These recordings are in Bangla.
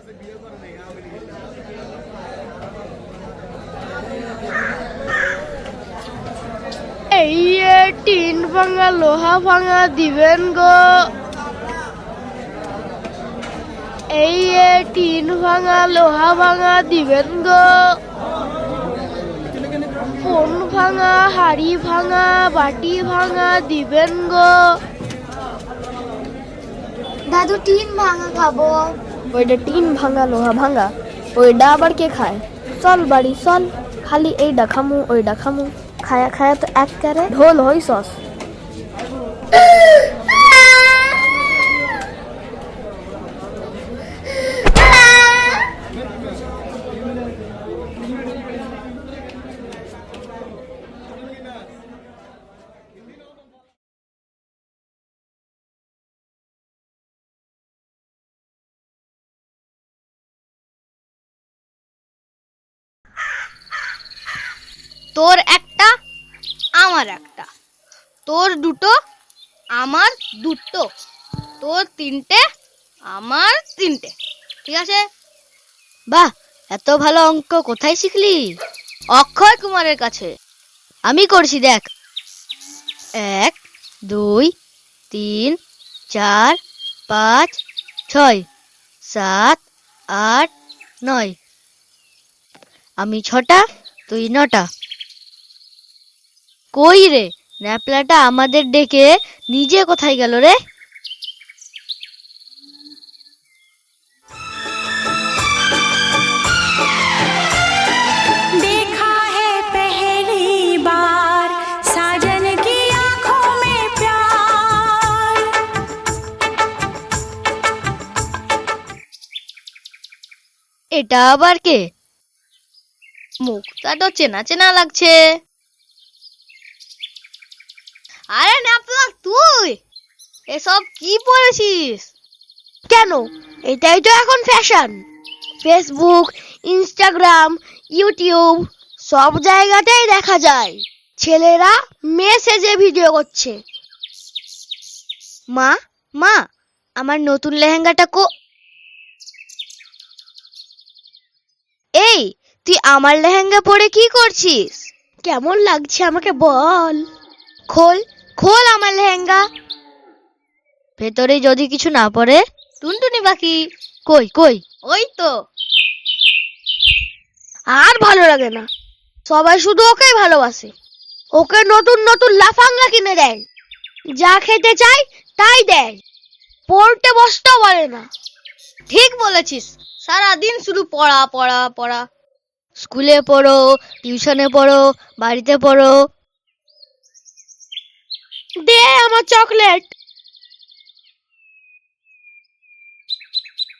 এই টিন ভাঙা লোহা ভাঙা দিবেন গো, এই টিন ভাঙা লোহা ভাঙা দিবেন গো, ফোন ভাঙা হাড়ি ভাঙা বাটি ভাঙা দিবেন গো। দাদু টিন ভাঙা খাবো। ওইটা টিন ভাঙা লোহা ভাঙা, ওইটা আবার কে খায়? চল বাড়ি চল, খালি এইটা খামু ওইটা খামু, খায়া খায়া তো এক কারে ঢোল হই সস। তোর একটা আমার একটা, তোর দুটো আমার দুটো, তোর তিনটে আমার তিনটে, ঠিক আছে? বাহ, এত ভালো অঙ্ক কোথায় শিখলি? অক্ষয় কুমারের কাছে। আমি করছি দেখ। 1 2 3 4 5 6 7 8 9। আমি 6টা, তুই 9টা। কই রে, ন্যাপলাটা আমাদের ডেকে নিজে কোথায় গেল রে? देखा है पहली बार साजन की आंखों में प्यार। এটা আবার কে? মুখটা তো চেনা চেনা লাগছে। আরে ন্যাপলা, তুই এসব কি পড়েছিস? কেন, এটাই তো এখন ফ্যাশন। ফেসবুক, ইনস্টাগ্রাম, ইউটিউব সব জায়গাতেই দেখা যায় ছেলেরা মেয়ে সেজে ভিডিও করছে। মা মা, আমার নতুন লেহেঙ্গাটা এই, তুই আমার লেহেঙ্গা পরে কি করছিস? কেমন লাগছে আমাকে বল। খোল খোল আমার লেহেঙ্গা। ভেতরে যদি কিছু না পড়ে? টুনটুনি পাখি কই কই? ওই তো। আর ভালো লাগে না, সবাই শুধু ওকেই ভালোবাসে। ওকে নতুন নতুন লাফাঙ্গা কিনে দেয়, যা খেতে চাই তাই দেয়, পড়তে বসতেও বলে না। ঠিক বলেছিস, সারাদিন শুধু পড়া পড়া পড়া। স্কুলে পড়ো, টিউশনে পড়ো, বাড়িতে পড়ো। দে আমার চকলেট।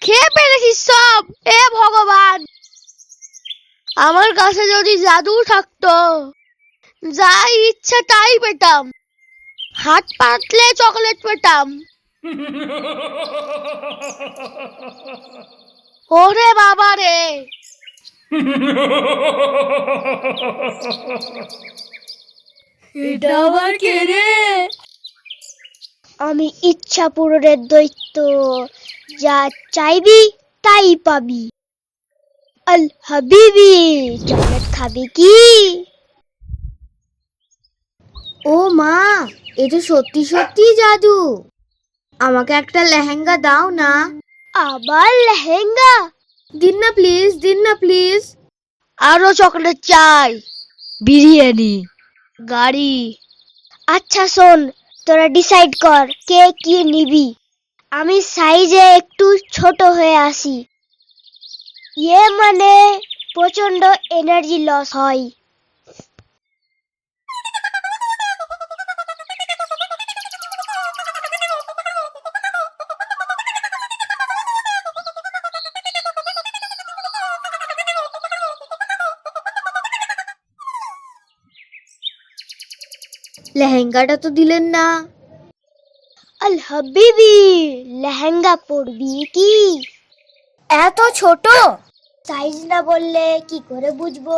খেয়ে ফেলেছিস সব। এ ভগবান, আমার কাছে যদি জাদু থাকতো, যা ইচ্ছা তাই পেতাম। হাত পাতলে চকলেট পেতাম। ওরে বাবা রে, এটা আবার কে রে? আমি ইচ্ছা পূরণের দৈত্য, যা চাইবি তাই পাবি। আল হাবিবি, চকলেট খাবি কি? ও মা, এটা সত্যি সত্যি জাদু। আমাকে একটা লেহেঙ্গা দাও না। আবার লেহেঙ্গা? দিন না প্লিজ, দিন না প্লিজ। আরো চকলেট চাই, বিরিয়ানি, গাড়ি। আচ্ছা শোন, তোরা ডিসাইড কর কে কি নিবি। আমি সাইজে একটু ছোট হয়ে আসি, মানে প্রচন্ড এনার্জি লস হয়। লেহেঙ্গাটা তো দিলেন না। আল হাবিবি, লেহেঙ্গা পরবি কি? এত ছোট সাইজ না বললে কি করে বুঝবো?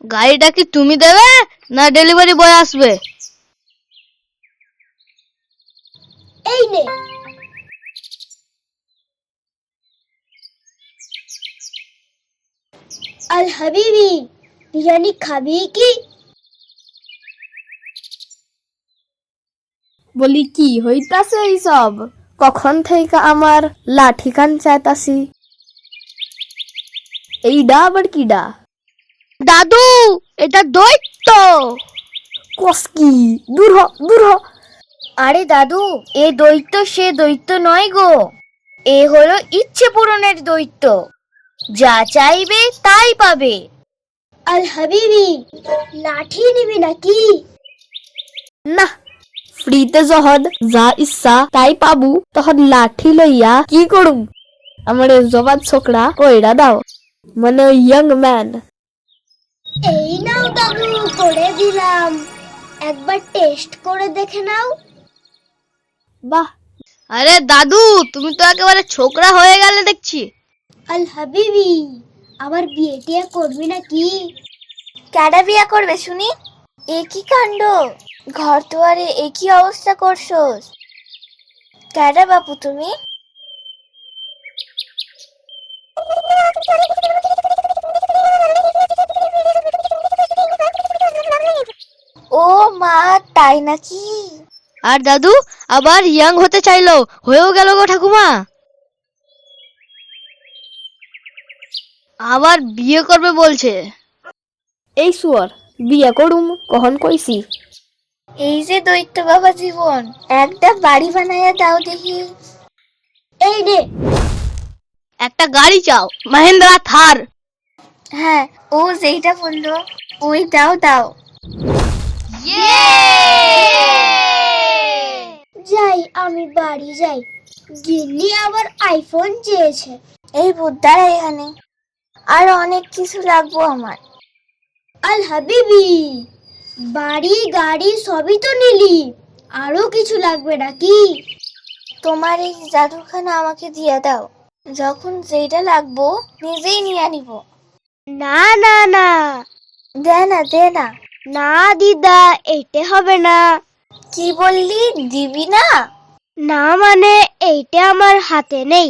গাড়িটা কি তুমি দেবে না ডেলিভারি বয় আসবে? এই নে। আল হাবিবি, বিরিয়ানি খাবি কি? বলি কি হইতাছে এইসব? কখন থেকে আমার লাঠি কান চাইতাছি। এইডা আবার কিডা? দাদু, এটা দৈত্য। কস কি? দূর হ, দূর হ। আরে দাদু, এ দৈত্য সে দৈত্য নয় গো, এ হলো ইচ্ছে পূরণের দৈত্য। যা চাইবে তাই পাবে। আল হাবিবি, লাঠি নিবি নাকি? না, ফ্রিতে যখন যা ইচ্ছা তাই পাবো, তখন লাঠি লইয়া কি করুম? আমার জবান ছোকরা কইরা দাও, মানে ইয়াং ম্যান। এই নাও দাদু, করে দিলাম, একবার টেস্ট করে দেখে নাও। বাহ। আরে দাদু, তুমি তো একেবারে ছোকরা হয়ে গেলে দেখছি। আল হাবিবি, আবার বিয়ে টিয়া করবি নাকি? কেডা বিয়া করবে শুনি? এ কি কাণ্ড, ঘর দুয়ারে এ কি অবস্থা করছস? কেডা বাপু তুমি? ও মা, তাই নাকি? আর দাদু আবার ইয়াং হতে চাইলো, হয়েও গেল গো ঠাকুমা। আবার বিয়ে করবে বলছে। এই সুয়ার, বিয়া করুম কখন কইছি? এই যে দৈত্য বাবা জীবন, একটা বাড়ি বানাইয়া দাও দেখি। এই রে। একটা গাড়ি চাও, মহেন্দ্রা থার। হ্যাঁ, ও যেইটা বললো ওইটাও দাও। যাই, আমি বাড়ি যাই। গিন্নি আবার আইফোন চেয়েছে। এই বুদ্ধারা এখানে, আর অনেক কিছু লাগবো আমার। আল হাবিবি, বাড়ি গাড়ি সবই তো নিলি, আরো কিছু লাগবে নাকি? তোমার এই জাদুখানা আমাকে দিয়ে দাও, যখন যেটা লাগবো নিজেই নিয়ে নিব। না না না, দে না, দে না। না দিদা, এইটা হবে না। কি বললি, দিবি না? না মানে এইটা আমার হাতে নেই।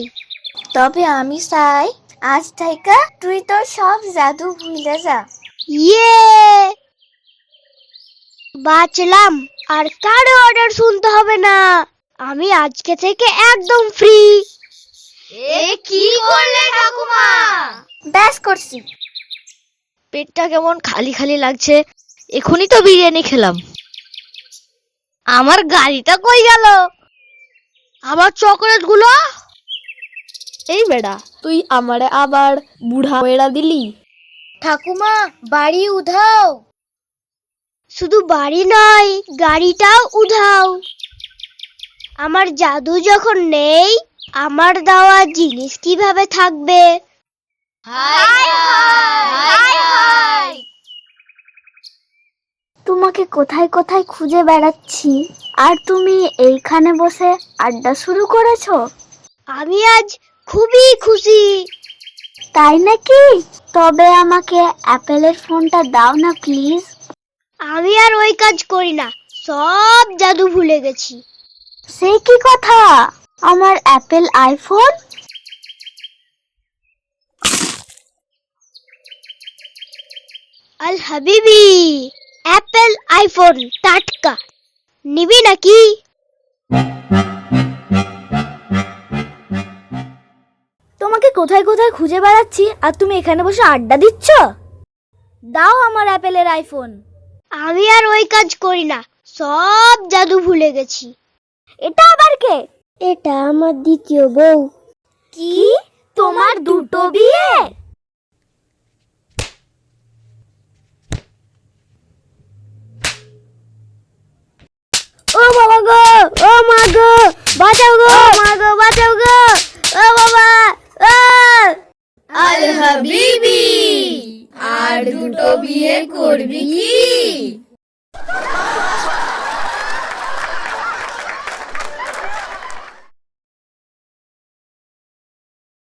তবে আমি চাই আজ থেকে তুই তো সব জাদু ভুলে যা। ইয়ে, বাঁচলাম, আর কারো অর্ডার শুনতে হবে না। আমি আজকে থেকে একদম ফ্রি। এ কি করলে ঠাকুমা? ব্যাস করছি। পেটটা কেমন খালি খালি লাগছে, এখনই তো বিরিয়ানি খেলাম। আমার গাড়িটা কই গেল? আবার চকলেট গুলো? এই বেড়া, তুই আমারে আবার বুড়া বেড়া দিলি। ঠাকুমা, বাড়ি উধাও। শুধু বাড়ি নয়, গাড়িটাও উধাও। আমার জাদু যখন নেই, আমার দেওয়া জিনিস কিভাবে থাকবে? তোমাকে কোথায় কোথায় খুঁজে বেড়াচ্ছি, আর তুমি এইখানে বসে আড্ডা শুরু করেছো? আমি আজ খুবই খুশি। তাই নাকি? তবে আমাকে অ্যাপেলের ফোনটা দাও না প্লিজ। আমি আর ওই কাজ করি না, সব জাদু ভুলে গেছি। সে কি কথা, আমার অ্যাপেল আইফোন? আল হাবিবি, অ্যাপেল আইফোন টাটকা, নিবি নাকি? তোমাকে কোথায় কোথায় খুঁজে বেড়াচ্ছি, আর তুমি এখানে বসে আড্ডা দিচ্ছ? দাও আমার অ্যাপেলের আইফোন। আমি আর ওই কাজ করি না, সব জাদু ভুলে গেছি। এটা আবার কে? এটা আমার দ্বিতীয় বউ। কি, তোমার দুটো বিয়ে? ও বাবা গো, ও মা গো, বাঁচাও গো, মা গো বাঁচাও গো, ও বাবা। আল হাবিবি, আর দুটো বিয়ে করবি কি?